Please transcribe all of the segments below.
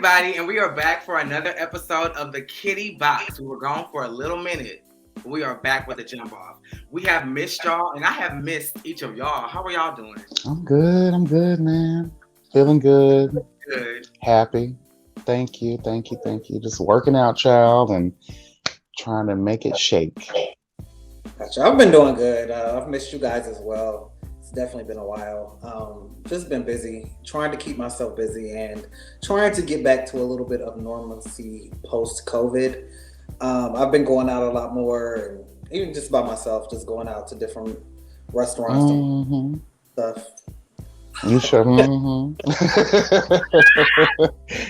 everybody, and we are back for another episode of the Kitty Box. We were gone for a little minute, but we are back with a jump off. We have missed y'all, and I have missed each of y'all. How are y'all doing? I'm good, man. Feeling good. Good. Happy. Thank you. Just working out, child, and trying to make it shake. Gotcha. I've been doing good. I've missed you guys as well. It's definitely been a while. Just been busy, trying to keep myself busy and trying to get back to a little bit of normalcy post-COVID. I've been going out a lot more, and even just by myself, just going out to different restaurants and stuff. You sure?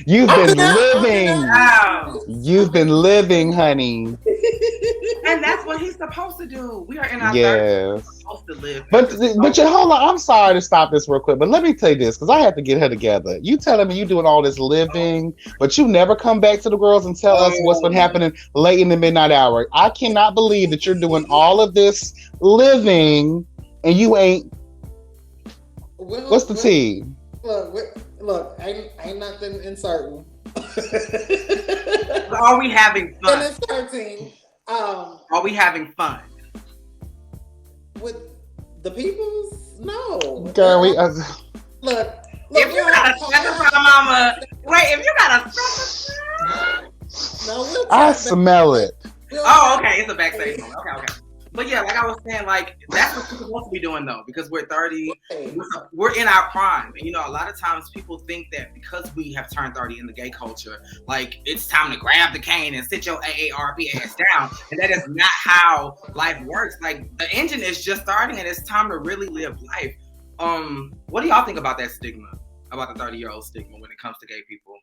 You've been living. Wow. You've been living, honey. And that's what he's supposed to do. We are in our 30s. We're supposed to live. But you hold on. I'm sorry to stop this real quick, but let me tell you this, because I have to get her together. You telling me you doing all this living, but you never come back to the girls and tell us what's been happening late in the midnight hour. I cannot believe that you're doing all of this living and you ain't. What's the tea? Look, ain't nothing uncertain. Are we having fun? And it's 13. Are we having fun? With the peoples? No. Girl, Look. If you got a special mama, if you got a special, no, I smell it. okay, it's a backstage moment. Okay. But yeah, like I was saying, like that's what we're supposed to be doing though, because we're 30, we're in our prime. And a lot of times people think that because we have turned 30 in the gay culture, like it's time to grab the cane and sit your AARP ass down. And that is not how life works. Like the engine is just starting and it's time to really live life. What do y'all think about that stigma? About the 30-year-old stigma when it comes to gay people?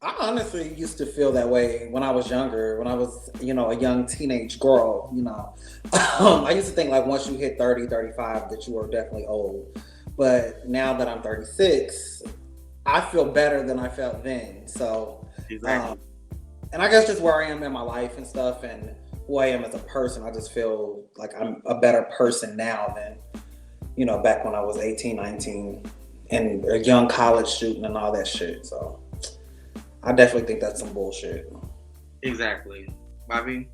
I honestly used to feel that way when I was younger, when I was, a young teenage girl, I used to think like once you hit 30, 35 that you were definitely old. But now that I'm 36, I feel better than I felt then. So, exactly. And I guess just where I am in my life and stuff and who I am as a person, I just feel like I'm a better person now than, back when I was 18, 19 and a young college student and all that shit. So I definitely think that's some bullshit. Exactly. Bobby?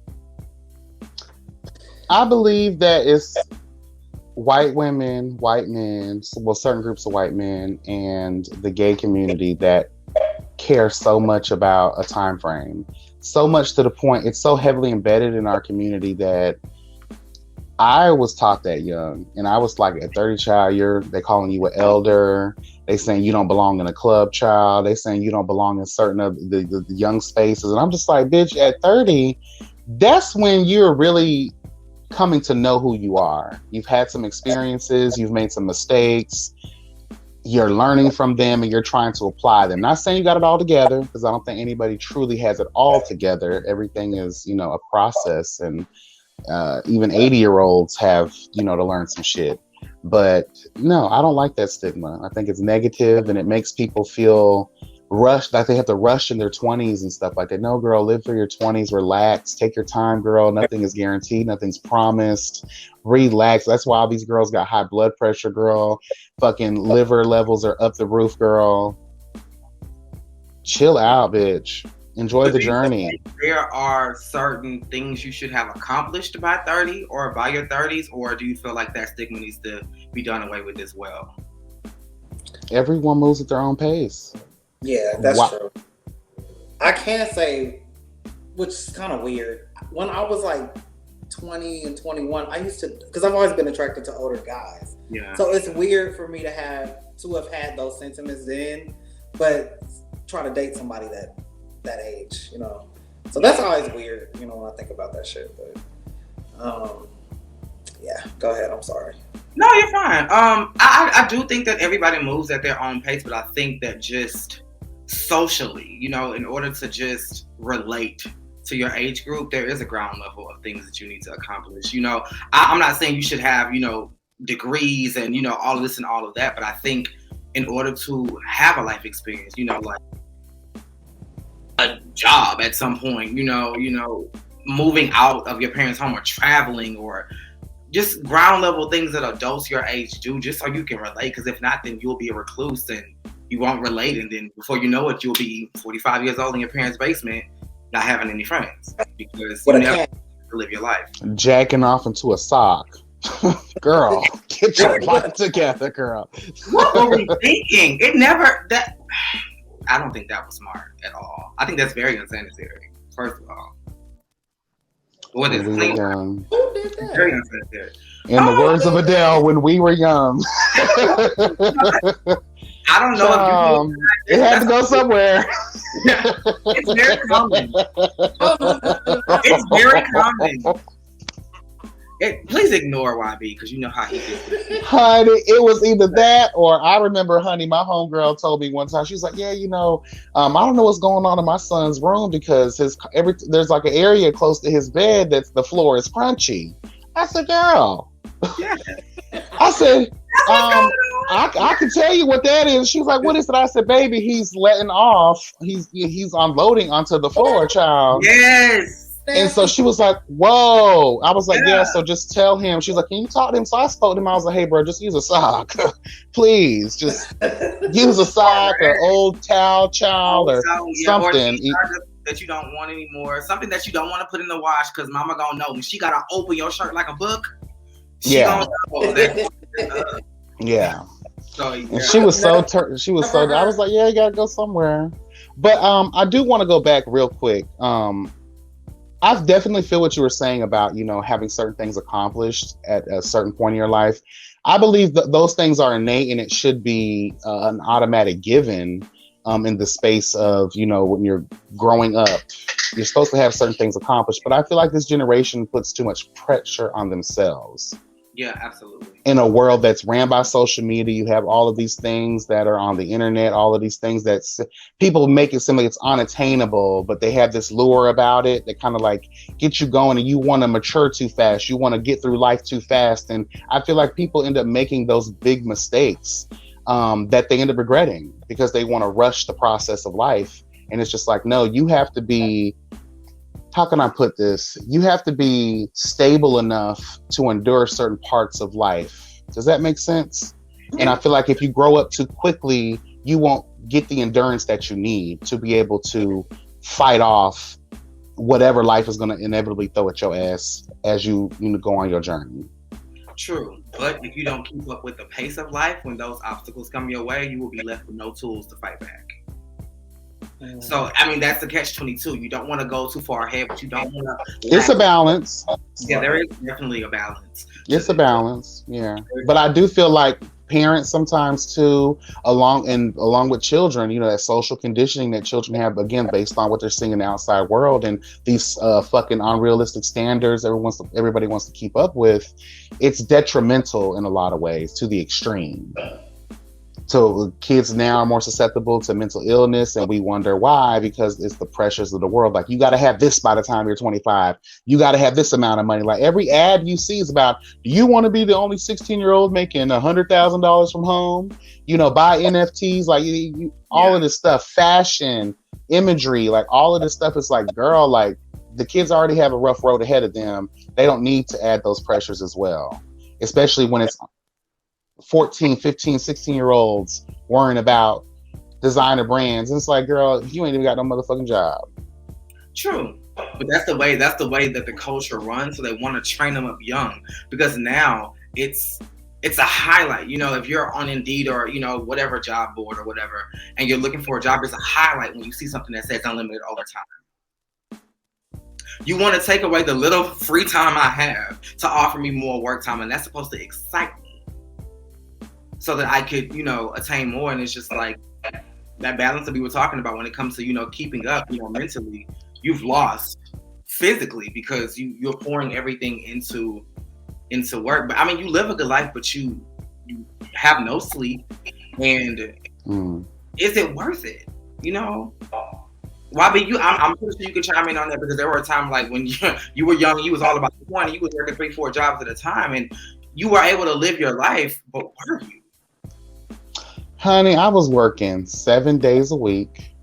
I believe that it's white women, white men, well, certain groups of white men and the gay community that care so much about a time frame. So much to the point, it's so heavily embedded in our community that I was taught that young, and I was like, at 30, child, they calling you an elder. They saying you don't belong in a club, child. They saying you don't belong in certain of the young spaces. And I'm just like, bitch, at 30, that's when you're really coming to know who you are. You've had some experiences, you've made some mistakes, you're learning from them, and you're trying to apply them. Not saying you got it all together, because I don't think anybody truly has it all together. Everything is, a process, and even 80-year-olds have, to learn some shit. But no, I don't like that stigma. I think it's negative, and it makes people feel rushed, like they have to rush in their 20s and stuff like that. No, girl, live through your 20s, relax, take your time, girl. Nothing is guaranteed, nothing's promised. Relax. That's why all these girls got high blood pressure, girl. Fucking liver levels are up the roof, girl. Chill out, bitch. Enjoy the journey. There are certain things you should have accomplished by 30 or by your 30s, or do you feel like that stigma needs to be done away with as well? Everyone moves at their own pace. Yeah, that's true. I can say, which is kind of weird, when I was like 20 and 21, I used to, because I've always been attracted to older guys. Yeah. So it's weird for me to have had those sentiments then, but try to date somebody that age, So that's always weird, when I think about that shit. But yeah, go ahead. I'm sorry. No, you're fine. I do think that everybody moves at their own pace, but I think that just socially, in order to just relate to your age group, there is a ground level of things that you need to accomplish. I'm not saying you should have, degrees and, all of this and all of that, but I think in order to have a life experience, like a job at some point, moving out of your parents' home or traveling or just ground level things that adults your age do, just so you can relate. Because if not, then you'll be a recluse and you won't relate, and then before you know it, you'll be 45 years old in your parents' basement, not having any friends because you never live your life. Jacking off into a sock. Girl, get your life together, girl. What were we thinking? I don't think that was smart at all. I think that's very unsanitary, first of all. What is clean? Very unsanitary. In the words of Adele, when we were young. I don't know if it had to go somewhere. It's very common. It's very common. Please ignore YB because you know how he is. Honey, it was either that or I remember, honey, my homegirl told me one time, she was like, yeah, I don't know what's going on in my son's room because there's like an area close to his bed that's the floor is crunchy. I said, girl. Yeah. I said, I can tell you what that is. She was like, what is it? I said, baby, he's letting off. He's unloading onto the floor, child. Yes. And so she was like, whoa. I was like, yeah, so just tell him. She's like, can you talk to him? So I spoke to him. I was like, hey, bro, just use a sock. Please, just use a sock or old towel, child, or something. Or that you don't want anymore. Something that you don't want to put in the wash because mama gonna know. When she got to open your shirt like a book, she gonna know that. Yeah. So, and she was so I was like, yeah, you gotta go somewhere. But I do want to go back real quick. I definitely feel what you were saying about, having certain things accomplished at a certain point in your life. I believe that those things are innate and it should be an automatic given in the space of, when you're growing up. You're supposed to have certain things accomplished. But I feel like this generation puts too much pressure on themselves. Yeah, absolutely. In a world that's ran by social media, you have all of these things that are on the internet, all of these things that people make it seem like it's unattainable, but they have this lure about it that kind of like get you going and you want to mature too fast. You want to get through life too fast. And I feel like people end up making those big mistakes that they end up regretting because they want to rush the process of life. And it's just like, no, you have to be, how can I put this? You have to be stable enough to endure certain parts of life. Does that make sense? And I feel like if you grow up too quickly, you won't get the endurance that you need to be able to fight off whatever life is going to inevitably throw at your ass as you go on your journey. True. But if you don't keep up with the pace of life, when those obstacles come your way, you will be left with no tools to fight back. So, that's the catch-22. You don't want to go too far ahead, but you don't want to... It's a balance. Yeah, there is definitely a balance. It's a balance, yeah. But I do feel like parents sometimes too, along with children, that social conditioning that children have, again, based on what they're seeing in the outside world and these fucking unrealistic standards everybody wants to keep up with, it's detrimental in a lot of ways to the extreme. So kids now are more susceptible to mental illness, and we wonder why, because it's the pressures of the world. Like, you got to have this by the time you're 25. You got to have this amount of money. Like, every ad you see is about, do you want to be the only 16-year-old making $100,000 from home? Buy NFTs, like all of this stuff, fashion, imagery, like all of this stuff is like, girl, like the kids already have a rough road ahead of them. They don't need to add those pressures as well, especially when it's 14, 15, 16-year-olds worrying about designer brands. And it's like, girl, you ain't even got no motherfucking job. True. But that's the way that the culture runs. So they want to train them up young because now it's a highlight. If you're on Indeed or, whatever job board or whatever, and you're looking for a job, it's a highlight when you see something that says unlimited overtime. You want to take away the little free time I have to offer me more work time, and that's supposed to excite me so that I could, attain more. And it's just like that balance that we were talking about when it comes to, keeping up, mentally, you've lost physically because you're pouring everything into work. But you live a good life, but you have no sleep. And is it worth it? YB, I'm pretty sure you can chime in on that because there were a time like when you were young, you was all about the money. You was working 3-4 jobs at a time and you were able to live your life, but were you? Honey, I was working 7 days a week.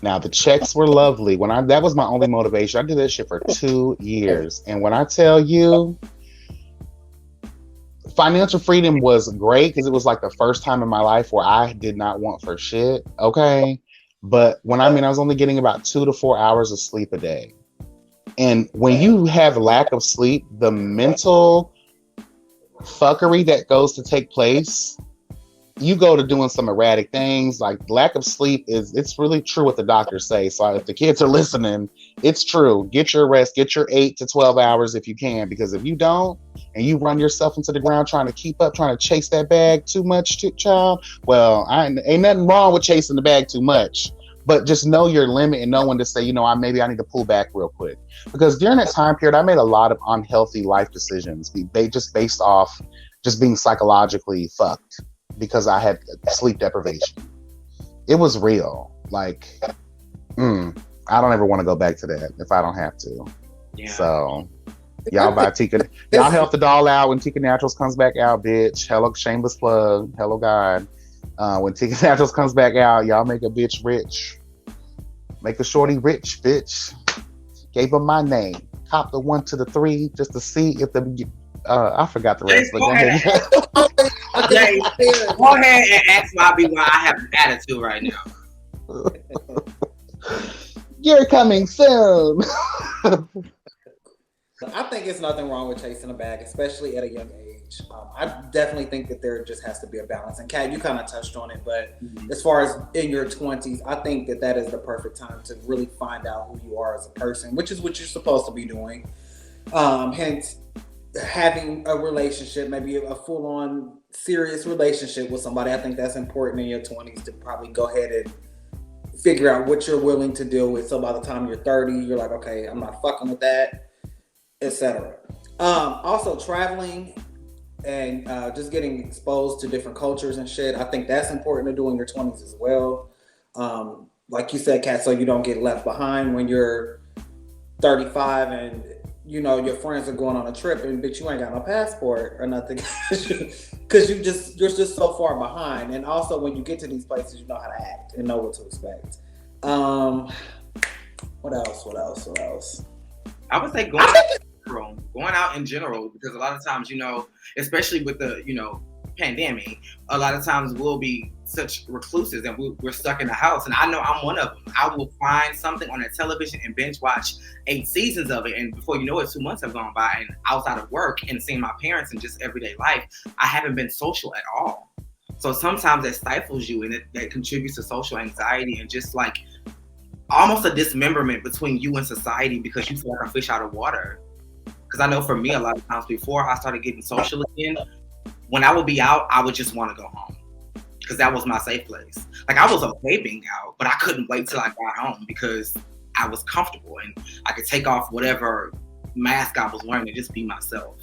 Now the checks were lovely. That was my only motivation. I did that shit for 2 years. And when I tell you, financial freedom was great because it was like the first time in my life where I did not want for shit. Okay. But I was only getting about 2 to 4 hours of sleep a day. And when you have lack of sleep, the mental fuckery that goes to take place, you go to doing some erratic things. Like lack of sleep it's really true what the doctors say. So if the kids are listening, it's true. Get your rest, get your 8 to 12 hours if you can, because if you don't and you run yourself into the ground trying to keep up, trying to chase that bag too much, child, well, ain't nothing wrong with chasing the bag too much. But just know your limit and know when to say, maybe I need to pull back real quick. Because during that time period, I made a lot of unhealthy life decisions just based off just being psychologically fucked because I had sleep deprivation. It was real. Like, I don't ever want to go back to that if I don't have to. Yeah. So, y'all buy Tika. Y'all help the doll out when Tika Naturals comes back out, bitch. Hello, shameless plug. Hello, God. When Tika Naturals comes back out, y'all make a bitch rich. Make a shorty rich, bitch. Gave him my name. Cop the 1 to the 3 just to see if the I forgot the rest. Go ahead and ask Bobby why I have an attitude right now. You're coming soon. I think it's nothing wrong with chasing a bag, especially at a young age. I definitely think that there just has to be a balance. And Kat, you kind of touched on it, but as far as in your 20s, I think that is the perfect time to really find out who you are as a person, which is what you're supposed to be doing. Hence, having a relationship, maybe a full-on serious relationship with somebody. I think that's important in your 20s to probably go ahead and figure out what you're willing to deal with. So by the time you're 30, you're like, okay, I'm not fucking with that, etc. Also, traveling and just getting exposed to different cultures and shit. I think that's important to do in your 20s as well. Like you said, Kat, so you don't get left behind when you're 35 and your friends are going on a trip and bitch, you ain't got no passport or nothing because you're just so far behind. And also when you get to these places, you know how to act and know what to expect. What else? I would say going out in general, because a lot of times, especially with the, pandemic, a lot of times we'll be such recluses and we're stuck in the house. And I know I'm one of them. I will find something on the television and binge watch 8 seasons of it. And before you know it, 2 months have gone by, and outside of work and seeing my parents and just everyday life, I haven't been social at all. So sometimes that stifles you, and that contributes to social anxiety and just like almost a dismemberment between you and society, because you feel like a fish out of water. Because I know for me, a lot of times before I started getting social again, when I would be out, I would just want to go home because that was my safe place. Like, I was okay being out, but I couldn't wait till I got home because I was comfortable and I could take off whatever mask I was wearing and just be myself.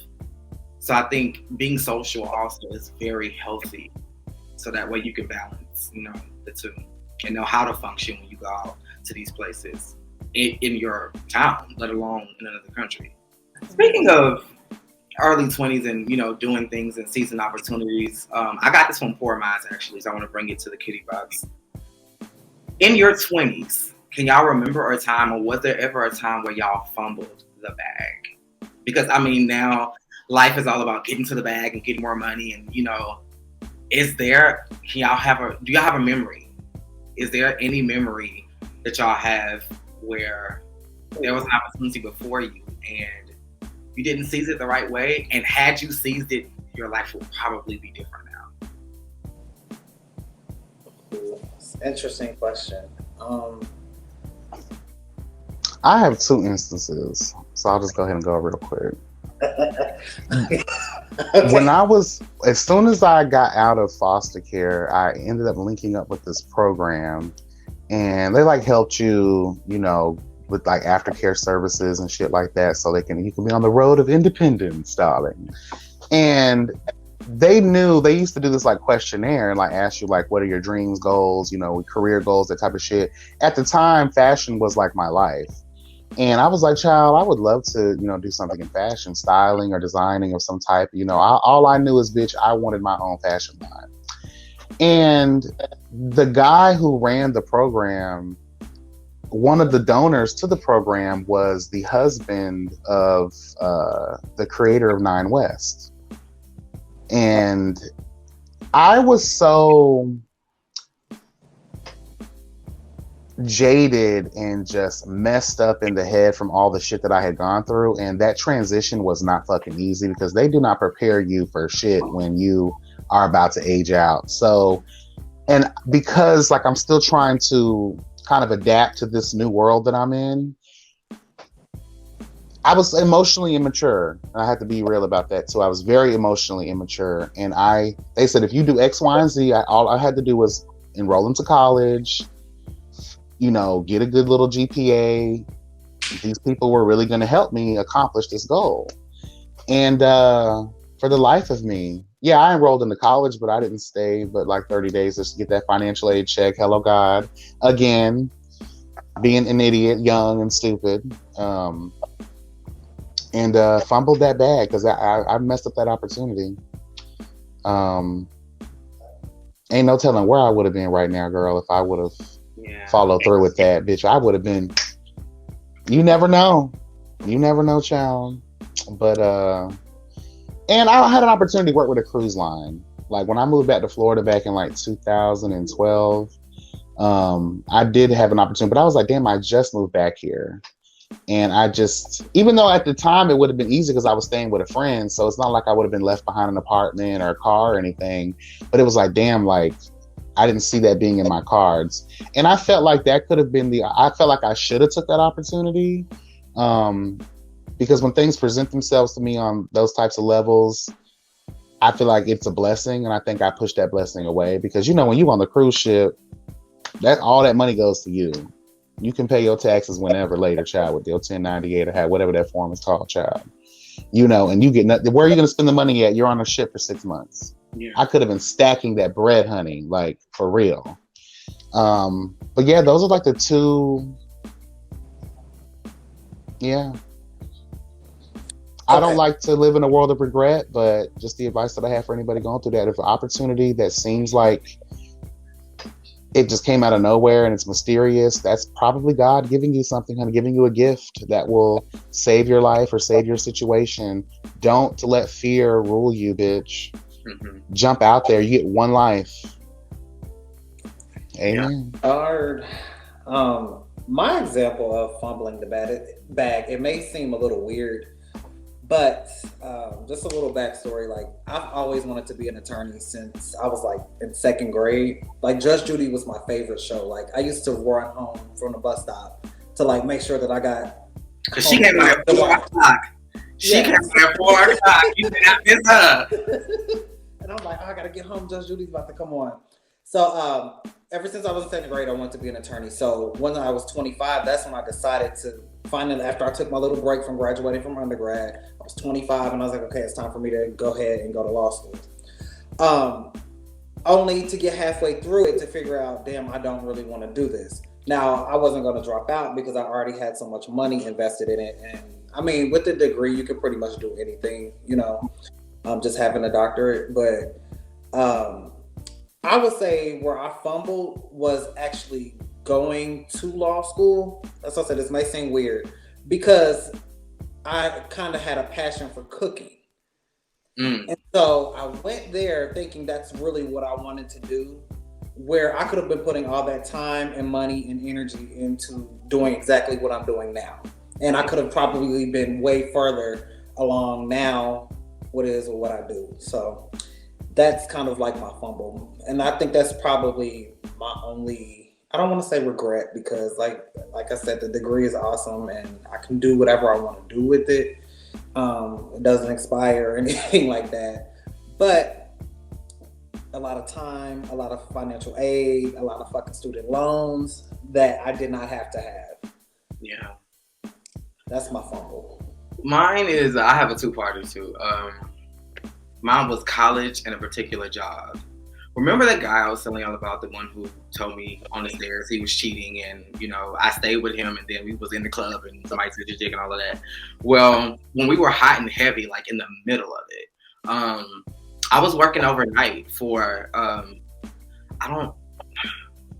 So I think being social also is very healthy. So that way you can balance, the two and know how to function when you go out to these places in your town, let alone in another country. Speaking of early 20s and doing things and seizing opportunities, I got this from Poor Minds actually, so I want to bring it to the kitty box. In your 20s, can y'all remember a time, or was there ever a time where y'all fumbled the bag? Because now life is all about getting to the bag and getting more money, and do y'all have a memory? Is there any memory that y'all have where there was an opportunity before you and you didn't seize it the right way, and had you seized it, your life would probably be different now? Interesting question. I have 2 instances, so I'll just go ahead and go real quick. Okay. As soon as I got out of foster care, I ended up linking up with this program, and they helped you, with aftercare services and shit like that, so you can be on the road of independence, darling. And they used to do this questionnaire and ask you what are your dreams, goals, career goals, that type of shit. At the time, fashion was my life. And I was like, child, I would love to, do something in fashion, styling or designing of some type. All I knew is, bitch, I wanted my own fashion line. And the guy who ran the program, one of the donors to the program was the husband of the creator of Nine West. And I was so jaded and just messed up in the head from all the shit that I had gone through. And that transition was not fucking easy because they do not prepare you for shit when you are about to age out. So, and because like I'm still trying to kind of adapt to this new world that I'm in, I was emotionally immature. And I have to be real about that. So I was very emotionally immature. And they said, if you do X, Y, and Z, all I had to do was enroll into college, get a good little GPA. These people were really going to help me accomplish this goal. And for the life of me, yeah, I enrolled into college, but I didn't stay but like 30 days just to get that financial aid check. Hello, God. Again, being an idiot, young and stupid. And fumbled that bag because I messed up that opportunity. Ain't no telling where I would have been right now, girl, if I would have followed through with that, bitch. I would have been. You never know, child. But and I had an opportunity to work with a cruise line. Like when I moved back to Florida back in like 2012, I did have an opportunity, but I was like, damn, I just moved back here. And I just, even though at the time it would have been easy because I was staying with a friend, so it's not like I would have been left behind an apartment or a car or anything, but it was like, damn, like I didn't see that being in my cards. And I felt like that could have been I felt like I should have took that opportunity. Because when things present themselves to me on those types of levels, I feel like it's a blessing. And I think I pushed that blessing away because, when you on the cruise ship, that all that money goes to you. You can pay your taxes whenever later, child, with your 1098 or whatever that form is called, child. And you get nothing. Where are you going to spend the money at? You're on a ship for 6 months. Yeah. I could have been stacking that bread, honey, like for real. But yeah, those are like the two. Yeah. Okay. I don't like to live in a world of regret, but just the advice that I have for anybody going through that, if an opportunity that seems like it just came out of nowhere and it's mysterious, that's probably God giving you something, and giving you a gift that will save your life or save your situation. Don't let fear rule you, bitch. Mm-hmm. Jump out there. You get one life. Amen. Yeah. My example of fumbling the bag, it may seem a little weird, but just a little backstory. Like, I've always wanted to be an attorney since I was like in second grade. Like, Judge Judy was my favorite show. Like, I used to run home from the bus stop to like make sure that I got. Cause she came out at 4 o'clock. She came out at 4 o'clock. You did not miss her. And I'm like, I gotta get home. Judge Judy's about to come on. So ever since I was in second grade, I wanted to be an attorney. So when I was 25, that's when I decided to finally, after I took my little break from graduating from undergrad, I was 25 and I was like, okay, it's time for me to go ahead and go to law school. Only to get halfway through it to figure out, damn, I don't really want to do this. Now, I wasn't going to drop out because I already had so much money invested in it. And I mean, with the degree, you can pretty much do anything, just having a doctorate. But I would say where I fumbled was actually going to law school. That's what I said. This may seem weird because I kind of had a passion for cooking. And so I went there thinking that's really what I wanted to do, where I could have been putting all that time and money and energy into doing exactly what I'm doing now. And I could have probably been way further along now what I do. So that's kind of like my fumble. And I think that's probably my only, I don't want to say regret, because like I said, the degree is awesome and I can do whatever I want to do with it. It doesn't expire or anything like that. But a lot of time, a lot of financial aid, a lot of fucking student loans that I did not have to have. Yeah. That's my fumble. Mine is, I have a two-parter too. Mine was college and a particular job. Remember that guy I was telling y'all about, the one who told me on the stairs he was cheating, and I stayed with him, and then we was in the club and somebody took his dick and all of that. Well, when we were hot and heavy, like in the middle of it, I was working overnight for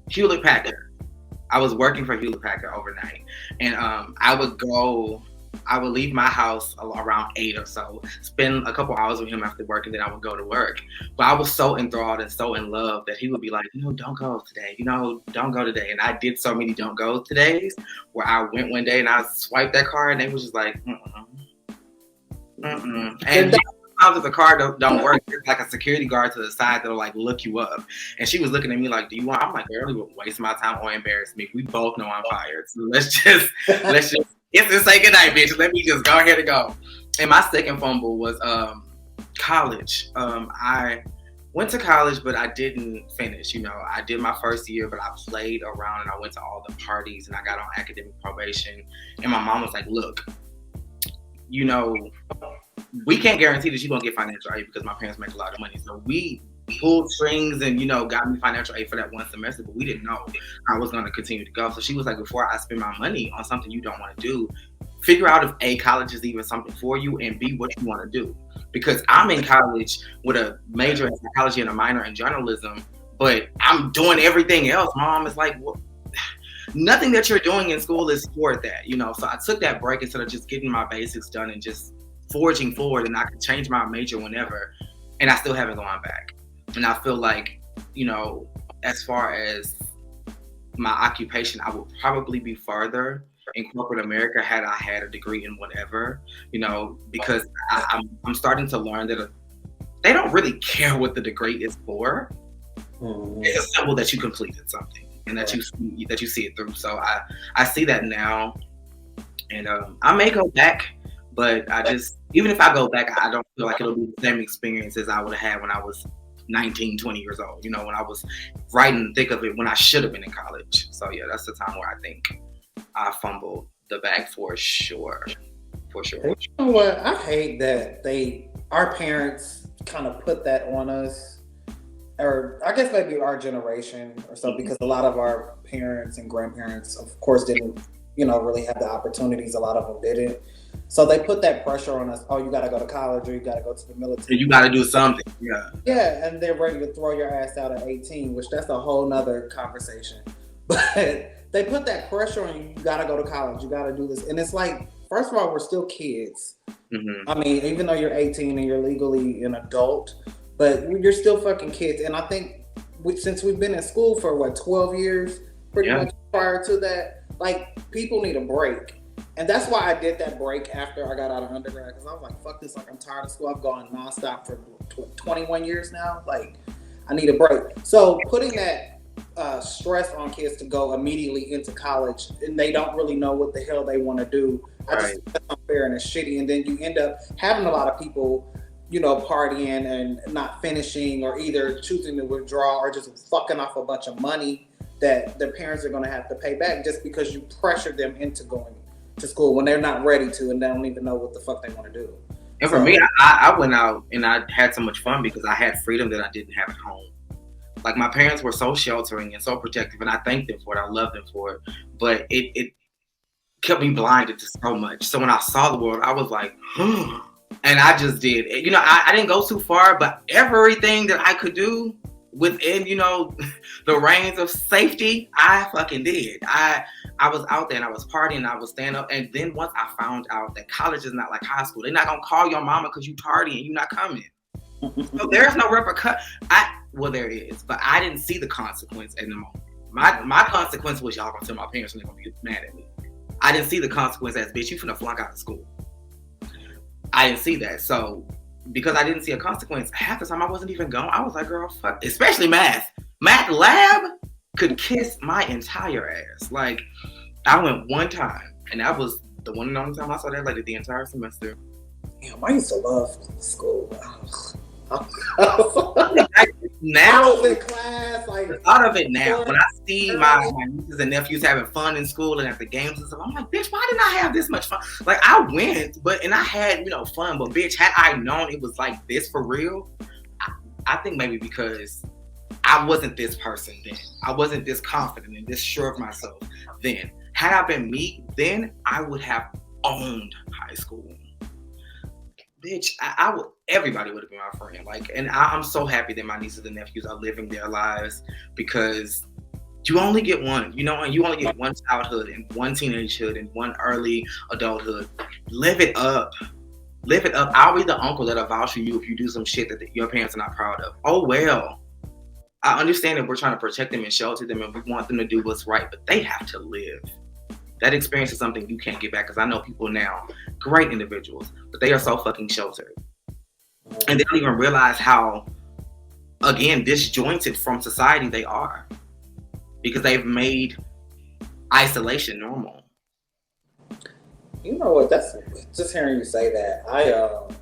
Hewlett Packard. I was working for Hewlett Packard overnight, and I would go I would leave my house around 8 or so, spend a couple hours with him after work, and then I would go to work. But I was so enthralled and so in love that he would be like, don't go today. Don't go today. And I did so many don't go todays where I went one day and I swiped that card and they was just like, And sometimes if the car don't work, there's like a security guard to the side that'll like look you up. And she was looking at me like, do you want? I'm like, girl, you would waste my time or embarrass me. We both know I'm fired. So let's just say goodnight, bitch. Let me just go ahead and go. And my second fumble was college. I went to college, but I didn't finish. I did my first year, but I played around and I went to all the parties and I got on academic probation. And my mom was like, look, we can't guarantee that you're going to get financial aid because my parents make a lot of money. So we pulled strings and, got me financial aid for that one semester, but we didn't know I was going to continue to go. So she was like, before I spend my money on something you don't want to do, figure out if A, college is even something for you, and B, what you want to do. Because I'm in college with a major in psychology and a minor in journalism, but I'm doing everything else. Mom is like, well, nothing that you're doing in school is for that, So I took that break instead of just getting my basics done and just forging forward, and I could change my major whenever, and I still haven't gone back. And I feel like, as far as my occupation, I would probably be further in corporate America had I had a degree in whatever, because I'm starting to learn that they don't really care what the degree is for. It's a symbol that you completed something and that you see it through. So I see that now, and I may go back, but even if I go back, I don't feel like it'll be the same experience as I would have had when I was 19, 20 years old, when I was right in the thick of it, when I should have been in college. So yeah, that's the time where I think I fumbled the bag for sure. You know what? I hate that our parents kind of put that on us, or I guess maybe our generation or so, because a lot of our parents and grandparents, of course, didn't, really have the opportunities. A lot of them didn't. So they put that pressure on us. Oh, you got to go to college, or you got to go to the military. You got to do something. Yeah. Yeah, and they're ready to throw your ass out at 18, which that's a whole nother conversation. But they put that pressure on you. You got to go to college. You got to do this. And it's like, first of all, we're still kids. Mm-hmm. I mean, even though you're 18 and you're legally an adult, but you're still fucking kids. And I think since we've been in school for 12 years, pretty much prior to that, like, people need a break. And that's why I did that break after I got out of undergrad, because I was like, fuck this, like, I'm tired of school. I've gone nonstop for 21 years now. Like, I need a break. So putting that stress on kids to go immediately into college, and they don't really know what the hell they want to do, I just think that's unfair and it's shitty. And then you end up having a lot of people, partying and not finishing, or either choosing to withdraw, or just fucking off a bunch of money that their parents are going to have to pay back just because you pressured them into going to school when they're not ready to, and they don't even know what the fuck they want to do. And for me, I went out and I had so much fun because I had freedom that I didn't have at home. Like, my parents were so sheltering and so protective, and I thank them for it. I love them for it. But it kept me blinded to so much. So when I saw the world, I was like, and I just did. I didn't go too far, but everything that I could do within, the reins of safety, I fucking did. I was out there and I was partying, I was standing up. And then once I found out that college is not like high school, they're not going to call your mama because you tardy and you're not coming. So there's no repercussion. Well, there is, but I didn't see the consequence in the moment. My consequence was y'all gonna tell my parents and they're gonna be mad at me. I didn't see the consequence as, bitch, you finna flunk out of school. I didn't see that. So because I didn't see a consequence, half the time I wasn't even going. I was like, girl, fuck, especially math. Math lab could kiss my entire ass. Like, I went one time, and that was the one and only time I saw that lady the entire semester. Damn, I used to love school. Now, I was in class, like, the thought of it now, when I see my nieces and nephews having fun in school and at the games and stuff, I'm like, bitch, why didn't I have this much fun? Like, I went, and I had, fun, but bitch, had I known it was like this for real, I think maybe because I wasn't this person then. I wasn't this confident and this sure of myself then. Had I been me, then I would have owned high school. Bitch, I would. Everybody would have been my friend. Like, and I'm so happy that my nieces and nephews are living their lives because You only get one, you know, and you only get one childhood and one teenagehood and one early adulthood. Live it up. Live it up. I'll be the uncle that'll vouch for you if you do some shit that your parents are not proud of. Oh, well. I understand that we're trying to protect them and shelter them and we want them to do what's right, but they have to live. That experience is something you can't get back because I know people now, great individuals, but they are so fucking sheltered. And they don't even realize how, again, disjointed from society they are because they've made isolation normal. You know what? That's just hearing you say that.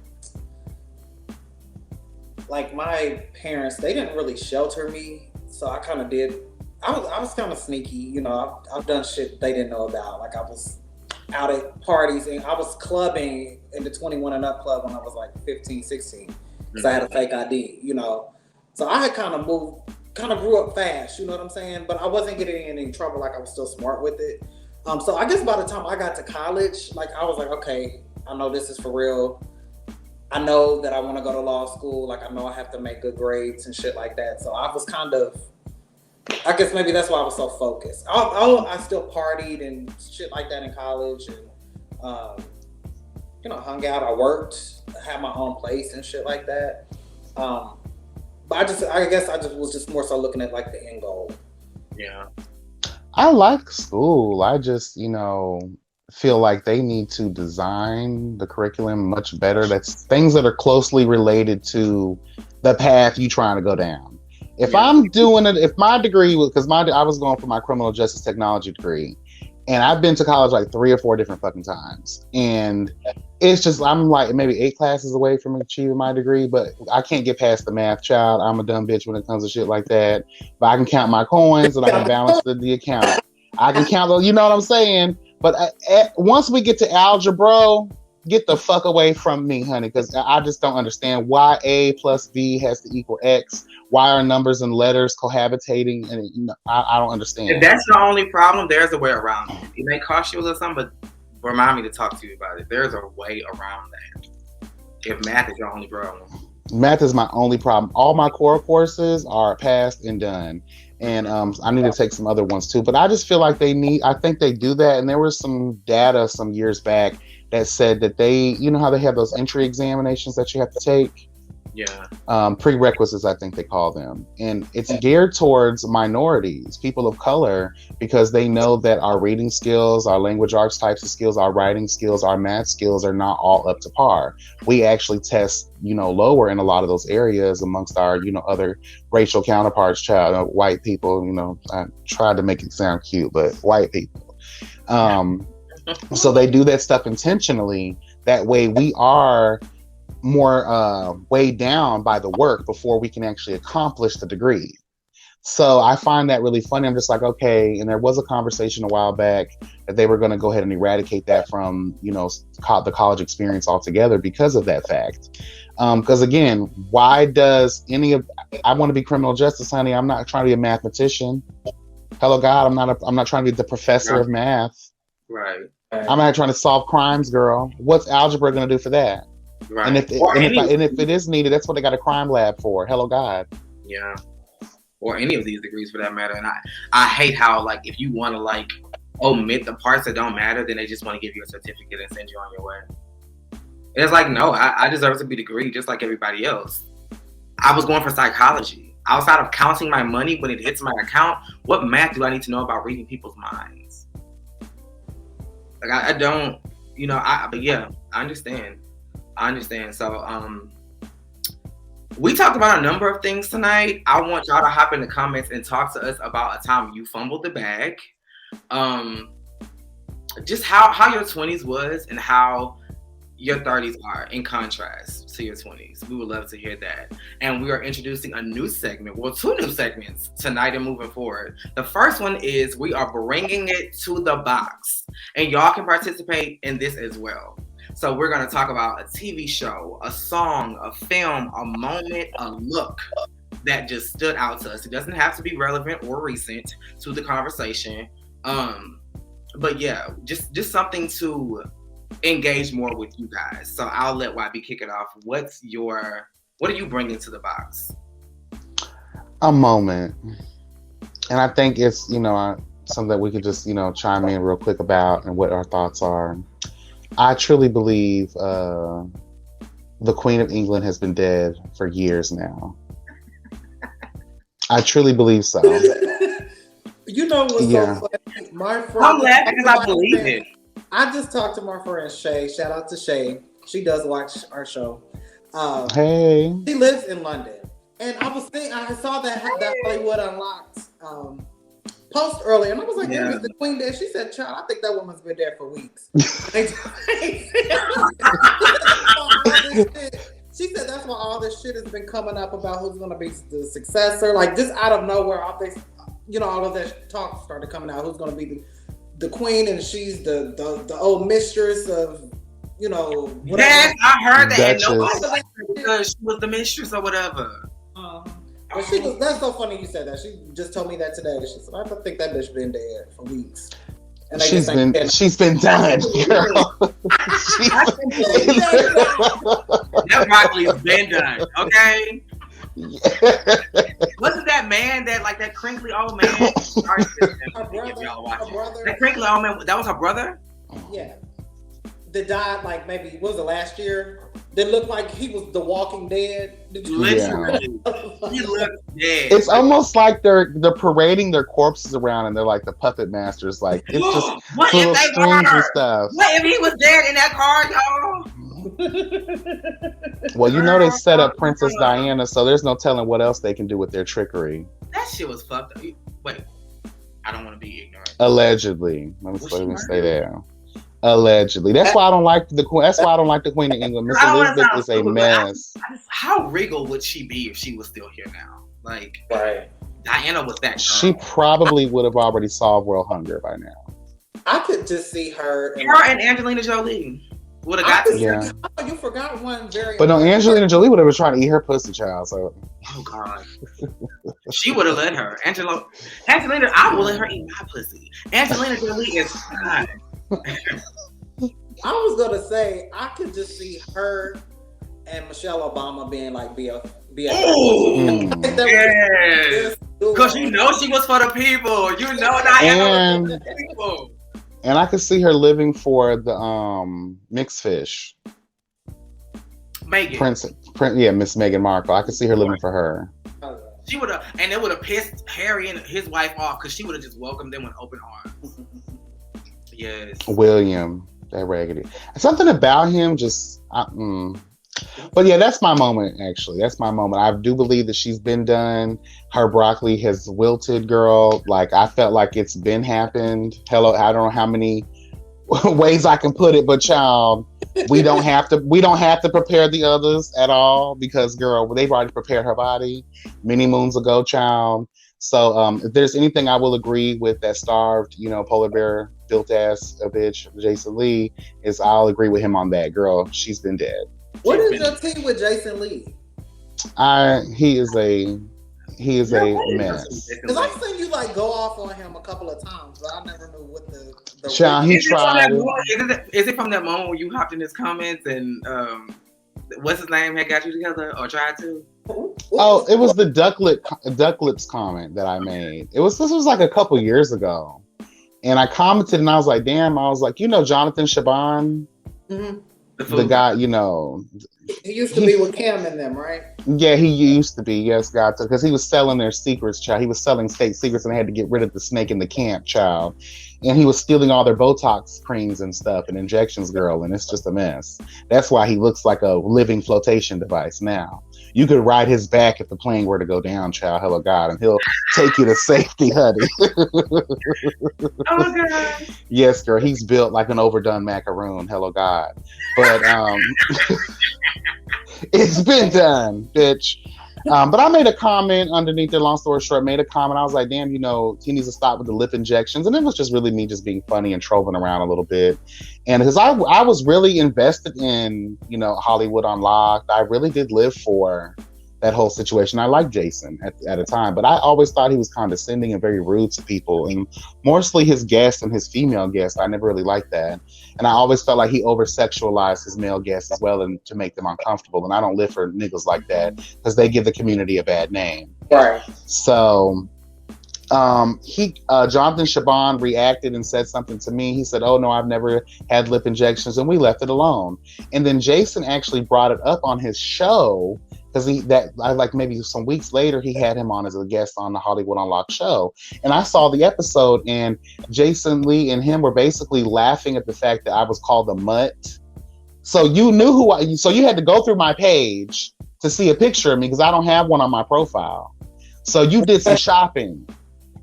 Like my parents, they didn't really shelter me, so I kind of did. I was kind of sneaky, you know. I've done shit they didn't know about. Like I was out at parties and I was clubbing in the 21 and up club when I was like 15, 16 because I had a fake ID, you know. So I had kind of grew up fast, you know what I'm saying? But I wasn't getting in any trouble. Like I was still smart with it. So I guess by the time I got to college, like I was like, okay, I know this is for real. I know that I want to go to law school. Like I know I have to make good grades and shit like that. So I was kind of, I guess maybe that's why I was so focused. I still partied and shit like that in college and, you know, hung out. I worked, had my own place and shit like that. But I guess I was just more so looking at like the end goal. Yeah. I like school. I just, you know, feel like they need to design the curriculum much better. That's things that are closely related to the path you trying to go down. If I'm doing it, if my degree was, because I was going for my criminal justice technology degree, and I've been to college like 3 or 4 different fucking times, and it's just I'm like maybe 8 classes away from achieving my degree, but I can't get past the math, child. I'm a dumb bitch when it comes to shit like that. But I can count my coins and I can balance the account. I can count those, you know what I'm saying? But once we get to algebra, get the fuck away from me, honey, because I just don't understand why A plus B has to equal X. Why are numbers and letters cohabitating? And you know, I don't understand. If that's your only problem, there's a way around it. It may cost you a little something, but remind me to talk to you about it. There's a way around that. If math is your only problem. Math is my only problem. All my core courses are passed and done. And I need to take some other ones too. But I just feel like I think they do that. And there was some data some years back that said that you know how they have those entry examinations that you have to take? Yeah. Prerequisites, I think they call them. And it's geared towards minorities, people of color, because they know that our reading skills, our language arts types of skills, our writing skills, our math skills are not all up to par. We actually test, you know, lower in a lot of those areas amongst our, you know, other racial counterparts, white people, you know, I tried to make it sound cute, but white people. So they do that stuff intentionally. That way we are more weighed down by the work before we can actually accomplish the degree. So I find that really funny. I'm just like, okay. And there was a conversation a while back that they were going to go ahead and eradicate that from, you know, the college experience altogether because of that fact. Because again, why does I want to be criminal justice, honey. I'm not trying to be a mathematician. Hello, God. I'm not trying to be the professor of math. Right. I'm not trying to solve crimes, girl. What's algebra going to do for that? Right. And if it is needed, that's what they got a crime lab for. Hello, God. Yeah. Or any of these degrees for that matter. And I hate how, like, if you want to, like, omit the parts that don't matter, then they just want to give you a certificate and send you on your way. And it's like, no, I deserve to be degreed just like everybody else. I was going for psychology. Outside of counting my money when it hits my account, what math do I need to know about reading people's minds? Like, I don't, you know, but yeah, I understand. So, we talked about a number of things tonight. I want y'all to hop in the comments and talk to us about a time you fumbled the bag. Just how your 20s was and how your 30s are in contrast to your 20s. We would love to hear that. And we are introducing a new segment, well, 2 new segments tonight and moving forward. The first one is we are bringing it to the box. And y'all can participate in this as well. So we're going to talk about a TV show, a song, a film, a moment, a look that just stood out to us. It doesn't have to be relevant or recent to the conversation. But yeah, just something to engage more with you guys. So I'll let YB kick it off. What are you bringing to the box? A moment. And I think it's, something that we could just, chime in real quick about and what our thoughts are. I truly believe the Queen of England has been dead for years now. I truly believe so. You know what's so funny? My friend, I'm laughing because I believe it. I just talked to my friend Shay. Shout out to Shay. She does watch our show. Hey. She lives in London. And I saw that Hollywood Unlocked post earlier, and I was like, "Is the Queen dead?" She said, "Child, I think that woman's been dead for weeks." She said that's why all this shit has been coming up about who's going to be the successor. Like just out of nowhere, all of that talk started coming out. Who's going to be the queen, and she's the old mistress of. Whatever. Yes, I heard that. And nobody because she was the mistress or whatever. But that's so funny you said that. She just told me that today. She said, I think that bitch been dead for weeks. And she's been done, girl. That broccoli's been done, okay? Wasn't that man that crinkly old man? Sorry, that crinkly old man, that was her brother? Yeah. That died maybe what was it last year? That looked like he was the Walking Dead. Literally, he looked dead. It's almost like they're parading their corpses around, and they're like the puppet masters. Like it's just little strings and stuff. What if he was dead in that car, y'all? Well, they set up Princess Diana, so there's no telling what else they can do with their trickery. That shit was fucked up. Wait, I don't want to be ignorant. Allegedly, let me say that. Allegedly, that's why I don't like the Queen. That's why I don't like the Queen of England. Miss Elizabeth is a mess. How regal would she be if she was still here now? Right. Diana was that. She probably would have already solved world hunger by now. I could just see her and Angelina Jolie would have got. Yeah. You forgot one very. But no, Angelina Jolie would have been trying to eat her pussy, child. So. Oh God. She would have let her. Angelina, I will let her eat my pussy. Angelina Jolie is fine. I was gonna say I could just see her and Michelle Obama being because she was for the people. Diana was for the people. And I could see her living for the mixed fish. Meghan. Miss Meghan Markle. I could see her living for her. She would have, and it would have pissed Harry and his wife off because she would have just welcomed them with open arms. Yes. William, that raggedy. Something about him just. But yeah, that's my moment. Actually, that's my moment. I do believe that she's been done. Her broccoli has wilted, girl. I felt like it's been happened. Hello, I don't know how many ways I can put it, but child, we don't have to prepare the others at all because, girl, they've already prepared her body many moons ago, child. So if there's anything I will agree with that starved, polar bear built ass a bitch, Jason Lee, is I'll agree with him on that. Girl, she's been dead. What is your team with Jason Lee? He is a mess. Because I've seen you go off on him a couple of times, but I never knew what the child, he tried. Is it from that moment where you hopped in his comments and what's his name had got you together or tried to? Oh, it was the duck lips comment that I made. This was a couple years ago, and I commented and I was like, damn. I was like, Jonathan Shaban, the guy, He used to be with Kim and them, right? Yeah, he used to be. Yes, God, because he was selling their secrets, child. He was selling state secrets, and they had to get rid of the snake in the camp, child. And he was stealing all their Botox creams and stuff and injections, girl. And it's just a mess. That's why he looks like a living flotation device now. You could ride his back if the plane were to go down, child. Hello, God, and he'll take you to safety, honey. Oh, God. Yes, girl. He's built like an overdone macaroon. Hello, God. But it's been done, bitch. But I made a comment underneath there, long story short, made a comment. I was like, damn, he needs to stop with the lip injections. And it was just really me just being funny and trolling around a little bit. And because I was really invested in, Hollywood Unlocked. I really did live for that whole situation. I liked Jason at a time, but I always thought he was condescending and very rude to people, and mostly his guests and his female guests. I never really liked that. And I always felt like he over-sexualized his male guests as well, and to make them uncomfortable. And I don't live for niggas like that because they give the community a bad name. Right. So Jonathan Shaban reacted and said something to me. He said, "Oh no, I've never had lip injections," and we left it alone. And then Jason actually brought it up on his show because maybe some weeks later he had him on as a guest on the Hollywood Unlocked show, and I saw the episode, and Jason Lee and him were basically laughing at the fact that I was called a mutt. So you knew so you had to go through my page to see a picture of me because I don't have one on my profile. So you did some shopping.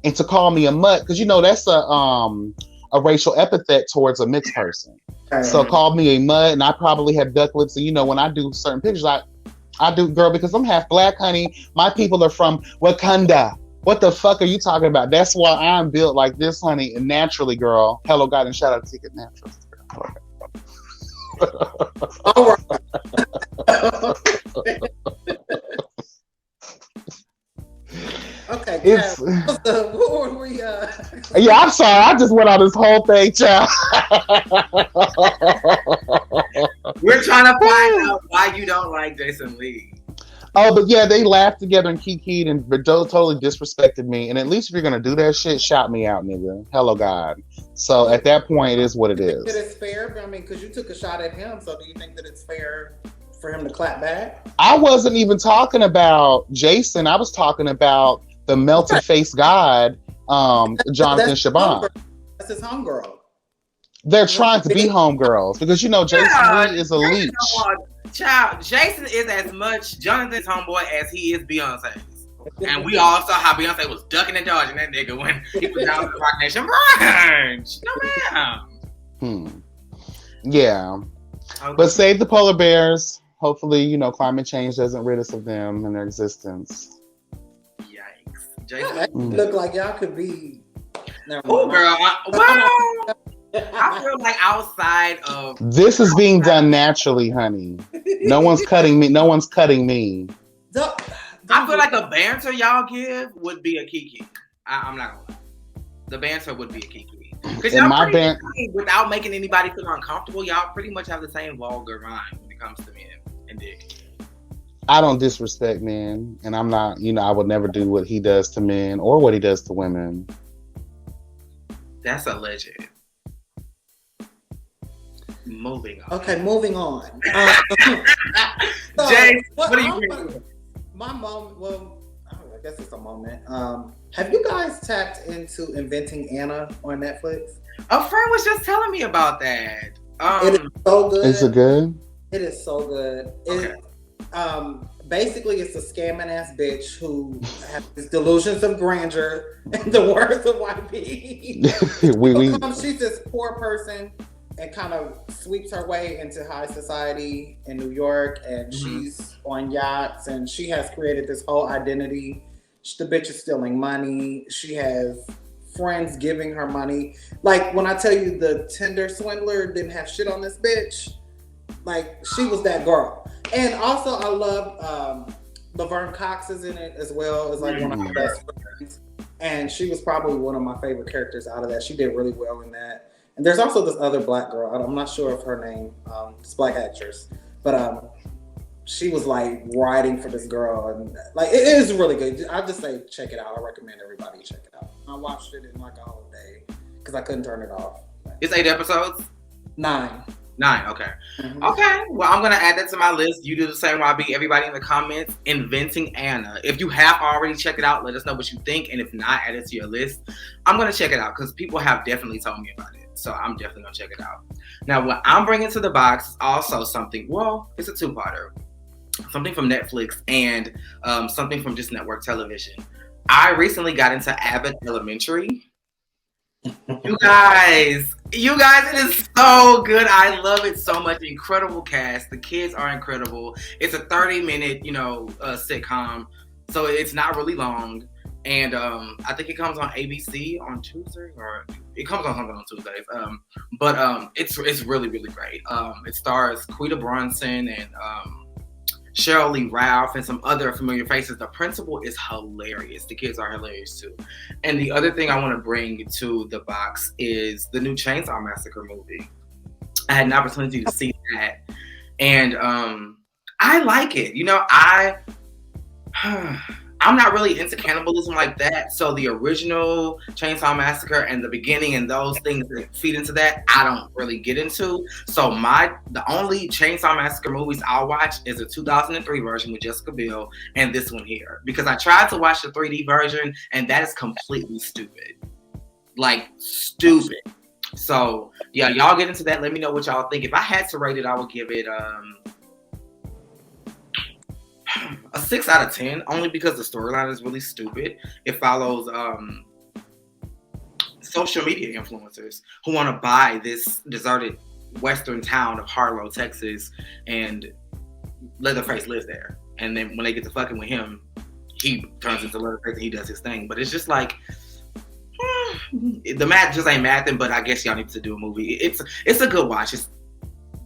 And to call me a mutt, because that's a racial epithet towards a mixed person. So called me a mutt, and I probably have duck lips. And when I do certain pictures, I do, girl, because I'm half black, honey. My people are from Wakanda. What the fuck are you talking about? That's why I'm built like this, honey, and naturally, girl. Hello, God, and shout out to Ticket Naturals. All right. Okay, what were we? Yeah, I'm sorry. I just went on this whole thing, child. We're trying to find out why you don't like Jason Lee. Oh, but yeah, they laughed together and kikied and totally disrespected me. And at least if you're gonna do that shit, shout me out, nigga. Hello, God. So at that point, it is what it is. That it's fair. I mean, because you took a shot at him, so do you think that it's fair for him to clap back? I wasn't even talking about Jason. I was talking about the melted face god, Jonathan Shaban. That's his homegirl. They're trying to be homegirls because Jason Lee is a leech. Child, Jason is as much Jonathan's homeboy as he is Beyonce's. And we all saw how Beyonce was ducking and dodging that nigga when he was down with the Rock Nation brunch. No, ma'am. Yeah. Okay. But save the polar bears. Hopefully, climate change doesn't rid us of them and their existence. Jason. Look like y'all could be. Oh, girl. I feel like outside of this is being done naturally, honey. No one's cutting me. No one's cutting me. I feel like the banter y'all give would be a kiki. I'm not gonna lie. The banter would be a kiki. Because y'all without making anybody feel uncomfortable, y'all pretty much have the same vulgar rhyme when it comes to men and dick. I don't disrespect men, and I'm not, I would never do what he does to men or what he does to women. That's a legend. Moving on. Okay, moving on. Jay, what do you think? My mom, I guess it's a moment. Have you guys tapped into Inventing Anna on Netflix? A friend was just telling me about that. It is so good. Is it good? It is so good. Okay. Basically, it's a scamming ass bitch who has these delusions of grandeur, in the words of YB. She's this poor person and kind of sweeps her way into high society in New York, and she's on yachts, and she has created this whole identity. The bitch is stealing money. She has friends giving her money. Like, when I tell you the Tinder swindler didn't have shit on this bitch, like, she was that girl. And also, I love Laverne Cox is in it as well. It's like one of her best friends. And she was probably one of my favorite characters out of that. She did really well in that. And there's also this other black girl. I'm not sure of her name. This black actress. But she was like writing for this girl. And like, it is really good. I just say check it out. I recommend everybody check it out. I watched it in like a whole day because I couldn't turn it off. It's 8 episodes? 9. 9, okay. Mm-hmm. Okay, well, I'm going to add that to my list. You do the same, YB. Everybody in the comments, Inventing Anna. If you have already checked it out, let us know what you think. And if not, add it to your list. I'm going to check it out because people have definitely told me about it. So I'm definitely going to check it out. Now, what I'm bringing to the box is also something, it's a two-parter. Something from Netflix and something from just network television. I recently got into Abbott Elementary. You guys, it is so good. I love it so much. Incredible cast. The kids are incredible. It's a 30-minute, sitcom, so it's not really long. And I think it comes on ABC on Tuesday, or it comes on something on Tuesdays. But it's really, really great. It stars Quita Brunson and Cheryl Lee Ralph and some other familiar faces. The principal is hilarious. The kids are hilarious too. And the other thing I want to bring to the box is the new Chainsaw Massacre movie. I had an opportunity to see that, and I like it. I'm I'm not really into cannibalism like that. So the original Chainsaw Massacre and the beginning and those things that feed into that, I don't really get into. So the only Chainsaw Massacre movies I'll watch is the 2003 version with Jessica Biel and this one here, because I tried to watch the 3D version and that is completely stupid, like stupid. So yeah, y'all get into that. Let me know what y'all think. If I had to rate it, I would give it a 6 out of 10, only because the storyline is really stupid. It follows social media influencers who want to buy this deserted western town of Harlow, Texas, and Leatherface lives there. And then when they get to fucking with him, he turns into Leatherface and he does his thing. But it's just like, the math just ain't mathing, but I guess y'all need to do a movie. It's a good watch. It's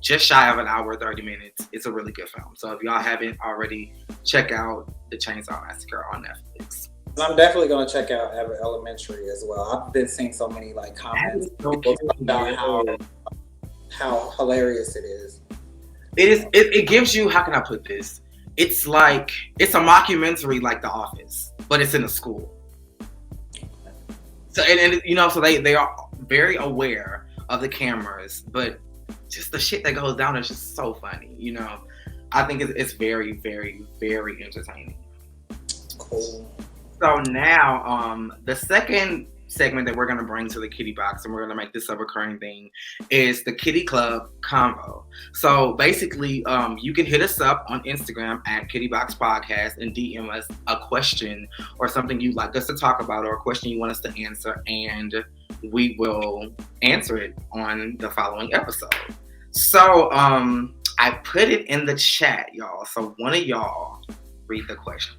just shy of an hour, 30 minutes. It's a really good film. So if y'all haven't already, check out the Chainsaw Massacre on Netflix. I'm definitely gonna check out Abbott Elementary as well. I've been seeing so many like comments about how hilarious it is. It gives you, how can I put this? It's a mockumentary like The Office, but it's in a school. So and you know, so they are very aware of the cameras, but just the shit that goes down is just so funny. You know, I think it's very, very, very entertaining. Cool. So now, the second segment that we're gonna bring to the Kitty Box, and we're gonna make this a recurring thing, is the Kitty Club Convo. So basically, you can hit us up on Instagram at Kitty Box Podcast and DM us a question or something you'd like us to talk about, or a question you want us to answer, and we will answer it on the following episode. So I put it in the chat, y'all. So one of y'all read the question.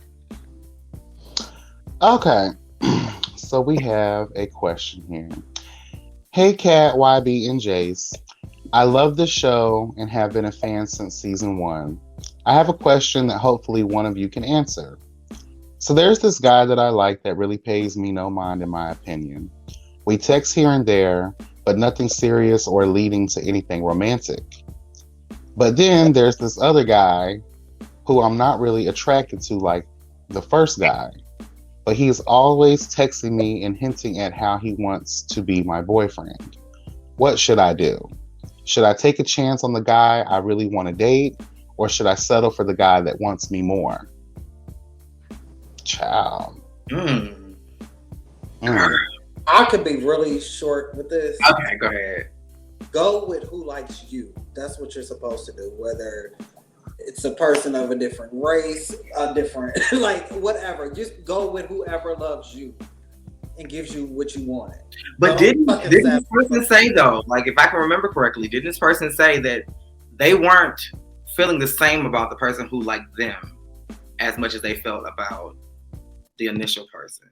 Okay. So we have a question here. Hey, Kat, YB, and Jace. I love the show and have been a fan since season 1. I have a question that hopefully one of you can answer. So there's this guy that I like that really pays me no mind, in my opinion. We text here and there, but nothing serious or leading to anything romantic. But then there's this other guy who I'm not really attracted to like the first guy. But he's always texting me and hinting at how he wants to be my boyfriend. What should I do? Should I take a chance on the guy I really want to date? Or should I settle for the guy that wants me more? Child. I could be really short with this. Okay, go ahead. Go with who likes you. That's what you're supposed to do. Whether it's a person of a different race, a different, like, whatever. Just go with whoever loves you and gives you what you want. But didn't this person say, though, like, if I can remember correctly, didn't this person say that they weren't feeling the same about the person who liked them as much as they felt about the initial person?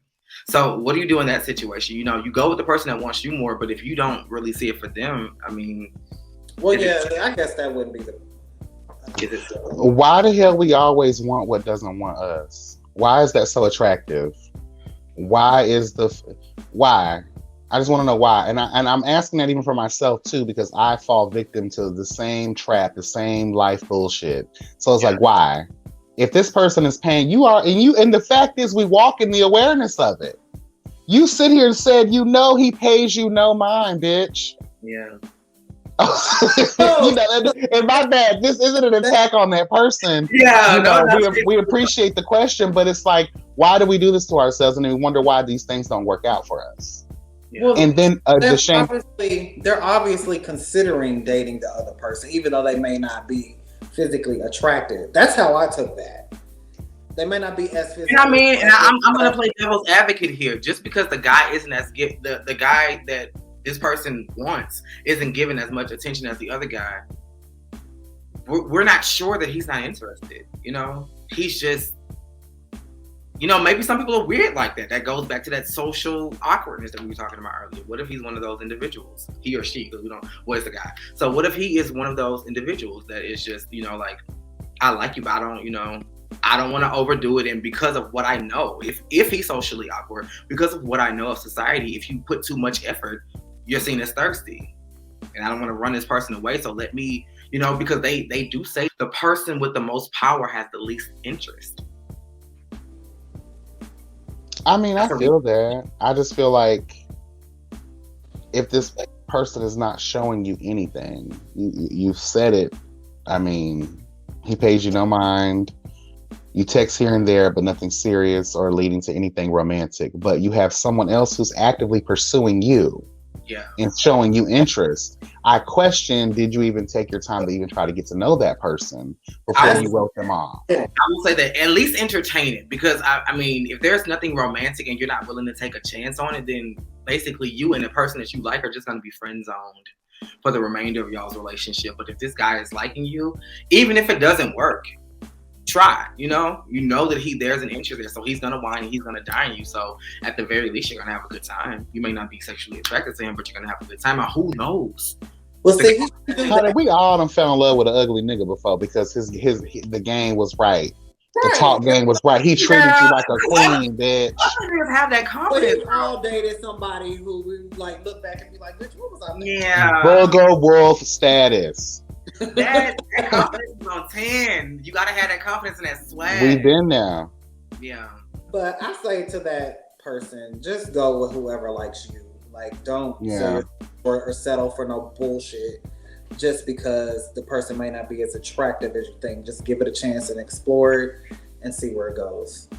So what do you do in that situation? You know, you go with the person that wants you more, but if you don't really see it for them, I mean... Well, yeah, I guess that wouldn't be the... Why the hell we always want what doesn't want us? Why is that so attractive? Why? I just want to know why. And I'm asking that even for myself too, because I fall victim to the same trap, the same life bullshit. So it's like, why? If this person is paying, and the fact is we walk in the awareness of it. You sit here and said, he pays you no mind, bitch. Yeah. And my bad, this isn't an attack on that person. We appreciate the question, but it's like, why do we do this to ourselves? And we wonder why these things don't work out for us. Yeah. Well, and then the shame. They're obviously considering dating the other person, even though they may not be physically attractive. That's how I took that. They may not be as physically. You know what I mean? And I'm going to play devil's advocate here. Just because the guy isn't as the guy that this person wants isn't given as much attention as the other guy, we're not sure that he's not interested. You know, he's just, maybe some people are weird like that. That goes back to that social awkwardness that we were talking about earlier. What if he's one of those individuals, he or she, because what is the guy? So what if he is one of those individuals that is just, like, I like you, but I don't want to overdo it. And because of what I know, if he's socially awkward, because of what I know of society, if you put too much effort, you're seen as thirsty. And I don't want to run this person away. So let me, because they do say the person with the most power has the least interest. I mean, I feel that. I just feel like if this person is not showing you anything, you've said it. I mean, he pays you no mind. You text here and there, but nothing serious or leading to anything romantic. But you have someone else who's actively pursuing you. Yeah. And showing you interest. I question, did you even take your time to even try to get to know that person before you wrote them off? I will say that at least entertain it, because I mean, if there's nothing romantic and you're not willing to take a chance on it, then basically you and the person that you like are just going to be friend zoned for the remainder of y'all's relationship. But if this guy is liking you, even if it doesn't work, try. You know that there's an interest there, so he's gonna whine and he's gonna dine you. So at the very least, you're gonna have a good time. You may not be sexually attracted to him, but you're gonna have a good time. Now, who knows? Well, see, we all done fell in love with an ugly nigga before because the game was right. The talk game was right. He treated you like a queen, bitch. Niggas have that confidence. But he all dated somebody who we like look back and be like, bitch, what was I thinking? Yeah. Burger wolf status. That confidence is on 10. You gotta have that confidence and that swag. We've been there. Yeah. But I say to that person, just go with whoever likes you. Like, don't settle for no bullshit just because the person may not be as attractive as you think. Just give it a chance and explore it and see where it goes.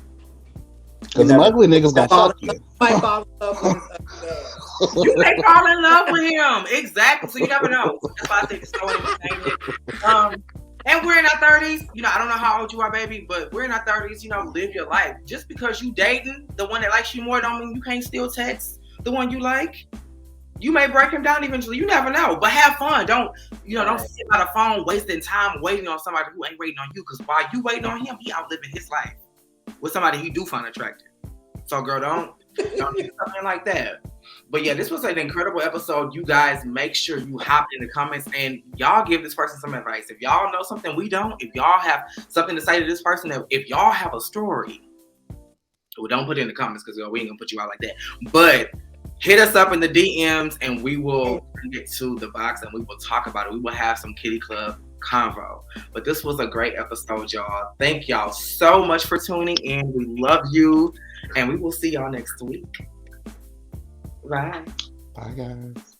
Because them ugly niggas gonna fuck you. Might fall in love with his You may fall in love with him. Exactly. So you never know. That's why I think it's so entertaining. And we're in our 30s. I don't know how old you are, baby, but we're in our 30s. Live your life. Just because you dating the one that likes you more don't mean you can't still text the one you like. You may break him down eventually. You never know. But have fun. Don't sit by the phone wasting time waiting on somebody who ain't waiting on you. Because while you waiting on him, he outliving his life with somebody he do find attractive. So, girl, don't do something like that. But yeah, this was an incredible episode. You guys, make sure you hop in the comments and y'all give this person some advice. If y'all know something we don't, if y'all have something to say to this person, if y'all have a story, well, don't put it in the comments because we ain't gonna put you out like that. But hit us up in the DMs and we will bring it to the box and we will talk about it. We will have some Kitty Club convo. But this was a great episode, y'all. Thank y'all so much for tuning in. We love you and we will see y'all next week. Bye. Bye, guys.